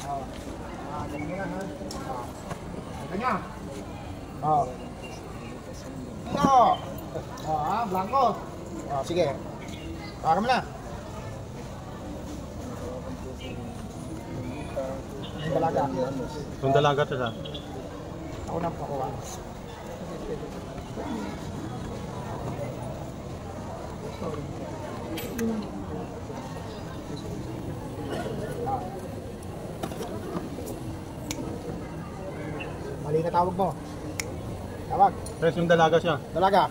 Oh. Ganyan na ha. Ganyan. Oh. No. Blanco. Sige. Tawagan mo na. Yung dalaga. Yung dalaga siya. Ako na pakuha. Mali na tawag mo. Tawag. Press yung dalaga siya. Dalaga.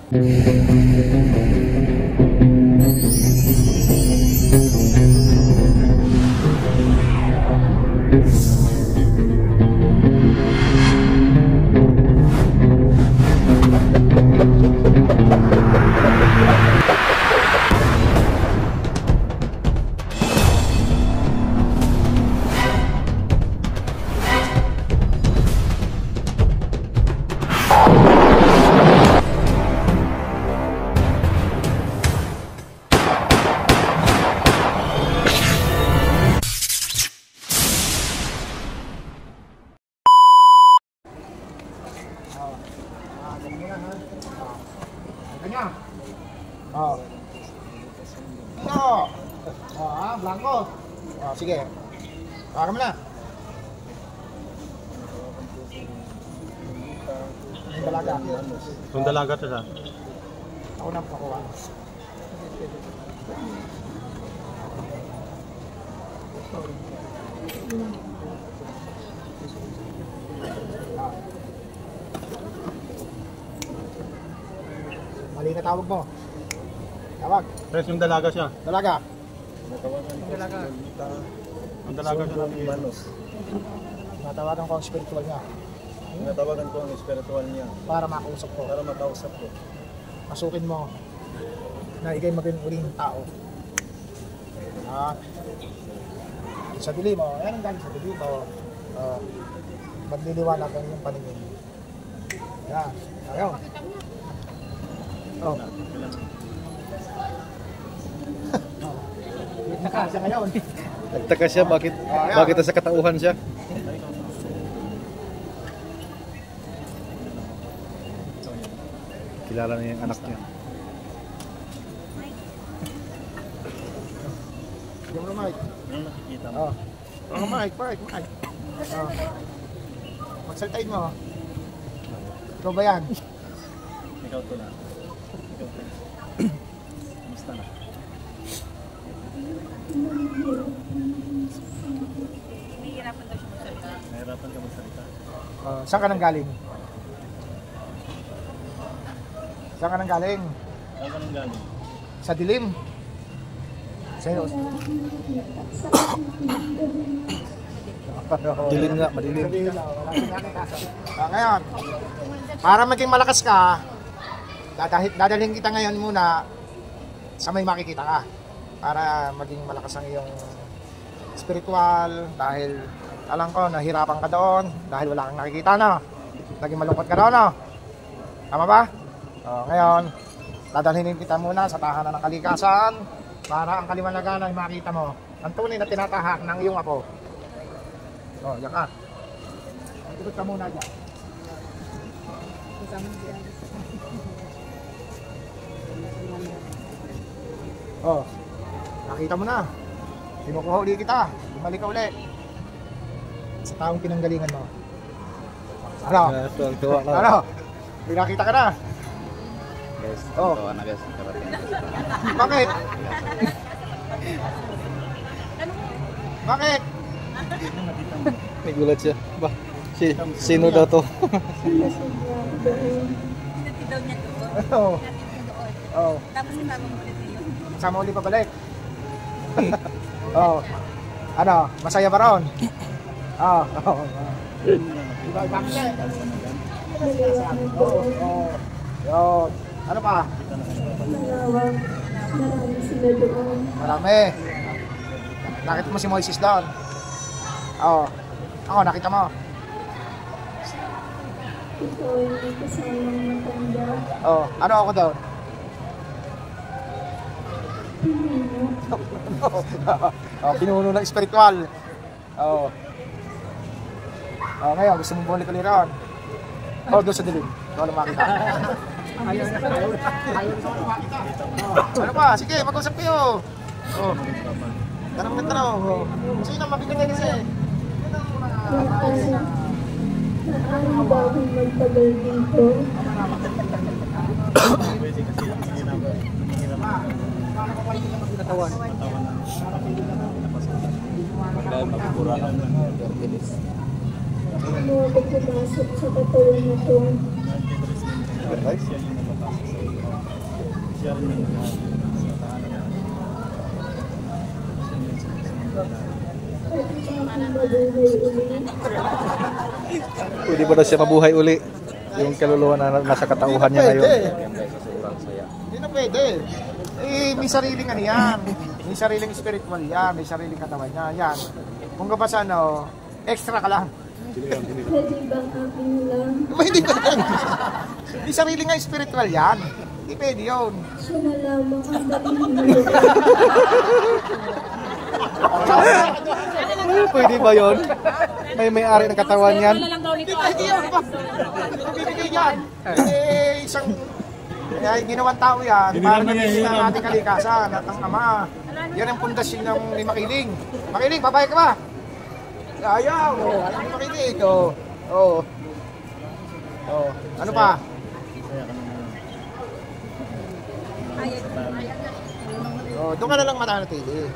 Ganyan. Oh. No. Blanco. Sige. Tawagan mo na. Yung dalaga. Yung dalaga siya. Ako na pakuha. Mali na tawag mo. Tawag. Press yung dalaga siya. Dalaga. Yung dalaga. Yung dalaga siya. Natawagan ko ang spiritual niya. Natawagan ko ang spiritual niya. Para makausap ko. Para makausap ko. Pasukin mo na ikay maging uling tao. Sa dilim mo. Yan ang galing sa dilim mo. Magliliwanag ang iyong paningin. Yan. Ayaw. Oh. Nagtaka siya ngayon. Nagtaka siya bakit nasa katauhan siya. Kilala niya yung anak niya. Yung mo Mike. Yung nakikita mo. Mike. Magsaltain mo. Ikaw ba yan? Ikaw to na. Kamusta na? Nahihirapan daw siya magsalita. Nahirapan ka magsalita? Saan ka nang galing? Saan ka nang galing? Saan ka nang galing? Sa dilim. Sa'yo. Dilim nga, madilim. Ngayon, para maging malakas ka, dadalhin kita ngayon muna sa may makikita ka. Para maging malakas ang iyong spiritual. Dahil alam ko, nahirapan ka doon. Dahil wala kang nakikita, no? Naging malungkot ka doon, no? Tama ba? Ngayon, dadalhin kita muna sa tahanan ng kalikasan para ang kaliwanagan ay makita mo ang tunay na tinatahak ng iyong apo. Diyan ka. Ikot ka muna dyan. Nakita mo na. Kinukuha uli kita. Bumalik ka uli sa taong pinanggalingan mo. Ano? Ano? Pinakita ka na. Guys, tawa na guys. Bakit? Bakit? Nagulat siya. Ba? Sino daw to? Pinati daw niya doon. Tapos kasama mo ulit yun. Kasama uli pabalik. Ano? Masaya ba ron? Diba? Bakit? Yun. Ano pa? Marami. Nakita mo si Moises doon? Nakita mo. Ano ako doon? Pinuno ng spiritual. Oh, ngayon, gusto mong bumalik ulit ron. Oh, doon sa dilim. Wala makita. Ano pa? Sige, mag-usap kayo. Oh. Tanong na tanong. Oh. Sino mabigat yan kasi? Ano ba akong magtagal dito? Ano ako pumasok sa katawan na to? Pwede ba daw siya mabuhay uli? Yung kaluluwa na nasa katauhan niya ngayon. Hindi na pwede. Eh, may sariling ano yan. May sariling spiritual yan. May sariling katawan niya. Yan. Kung ka pa sa ano, extra ka lang. Pwede bang akin lang? Hindi ba yan? May sariling nga spiritual yan. Hindi pwede yun. Siya na lamang ang dalhin Pwede ba yun? May-ari ng katawan yan? Hindi pwede yun. Bibigay yan. Eh, isang ginawang tao yan. Para nabigyan ng ating kalikasan at ang ama. Yan ang pundasyon ng ni Makiling. Makiling, babae ka ba? Ayaw. Alam mo Makiling. Oo. Ano pa? Doon ka na lang mananatili.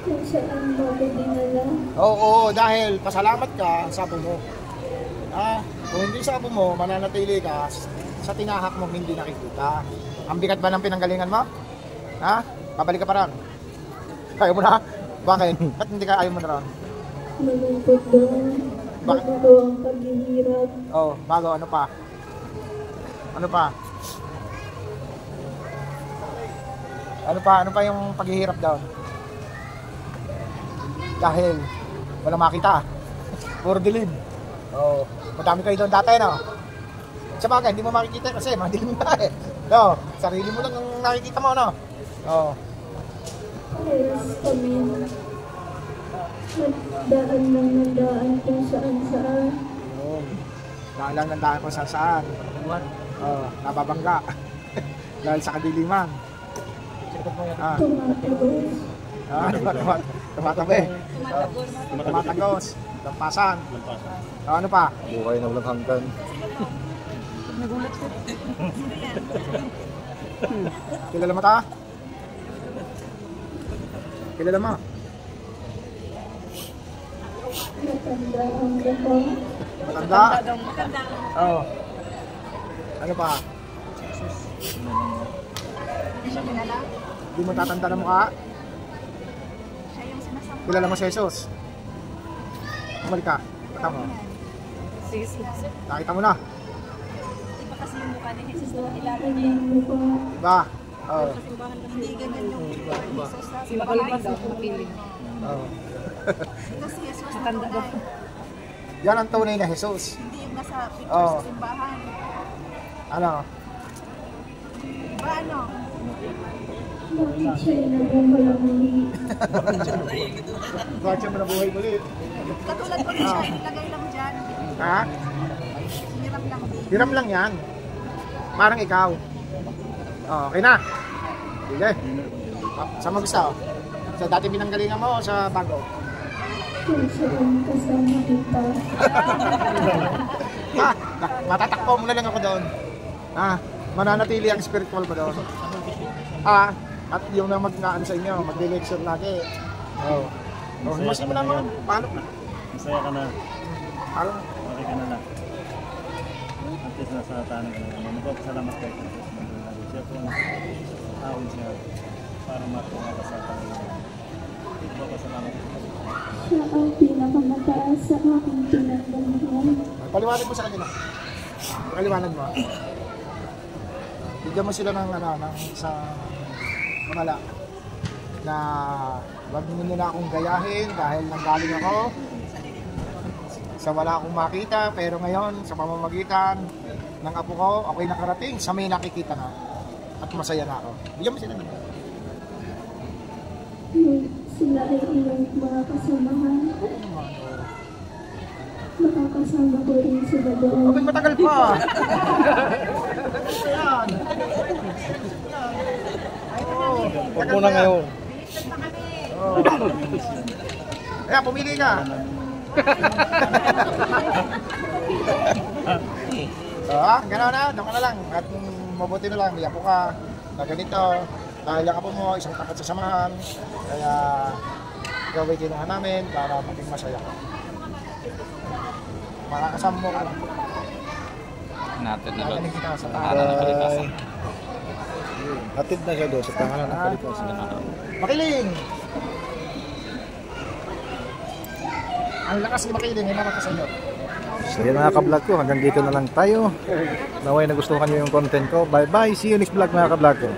kung saan mo ako dinala. Oo, dahil pasalamat ka sa apo mo. Kung hindi sa apo mo, mananatili ka sa tinahak mo hindi nakikita. Ang bigat ba ng pinanggalingan mo? Babalik ka pa rin. Ayaw mo na? Bakit? Ba't hindi ka ayaw mo na rin? Malungkot doon. Bago ang paghihirap. Bago. Ano pa? Ano pa yung paghihirap daw? Dahil walang makita. Puro dilim. Madami kayo doon dati, no? Sa bagay, hindi mo makikita kasi madilim na eh. No, sarili mo lang ang nakikita mo, no? Oras kami. Nagdaan lang ng daan kung saan-saan. Daan lang ng daan kung saan. Nababangga. Dahil sa kadiliman. Tumatabi. Tumatagos. Lampasan. Ano pa? Buhay na walang hanggan. Kilala mo ta? Kilala mo? Matanda ang mukha. Matanda? Oo. Ano pa? Hindi mo tatanda na mukha? Kilala mo si Jesus? Bumalik ka. Mata mo. Nakita mo na. Iba kasi yung mukha ni Jesus na ilaban niya. Kanyang mukha. Diba? Hindi ganyan yung Jesus. Si Makalipad daw kung piling. Ito si Jesus na tunay. Yan ang tunay na Jesus. Hindi yung nasa picture sa simbahan. Ano? Diba ano? Bakit siya'y nabuhay muli? Bakit siya nabuhay ulit? Katulad ko siya, ilagay lang dyan. Ha? Hirap lang. Hiram lang yan. Parang ikaw. Okay na. Sige. Saan mo gusto? Sa dati pinanggalingan mo o sa bago? Kung saan kasama kita. Matatakpo mo na lang ako doon. Mananatili ang spiritual ko doon. At yung na mag-naan sa inyo, mag-lecture lagi. Mas mo naman. Paano? Masaya ka na. Paano? Okay ka na lang. At least nasa tanong ka na. Magpapasalamat kayo. Siya po ang awin siya para matuwa ka sa tanong. Magpapasalamat kayo. Siya ang pinakamataas sa aking pinagdamhan. Paliwanag mo sa kanila. Paliwanag mo. Bigyan mo sila ng sa mamala na wag mo na akong gayahin dahil nanggaling ako sa wala akong makita, pero ngayon sa pamamagitan ng apo ko ako'y nakarating sa may nakikita na at masaya na ako. Bigyan mo sila ng Sila ay iyong mga kasamahan. kasama ko rin sila doon. Abay, matagal pa. Ayan. Oh, Huwag mo na ngayon. oh. Ayan, pumili ka. Gano'n na, doon ka na lang. At mabuti na lang, yapo ka na ganito. Dahil yakapon mo, isang tapat sa samahan. Kaya gawin kinuha namin para maging masaya ka. Makakasama mo ka lang. Natin na Nagaling kita sa Tahanan ng kalikasan. Hatid na siya doon sa tahanan ng kalikasan. Makiling! Ang lakas ni Makiling, ay maraka sa inyo. So yan mga ka-vlog ko, hanggang dito na lang tayo. Naway nagustuhan nyo yung content ko. Bye bye, see you next vlog mga ka-vlog ko.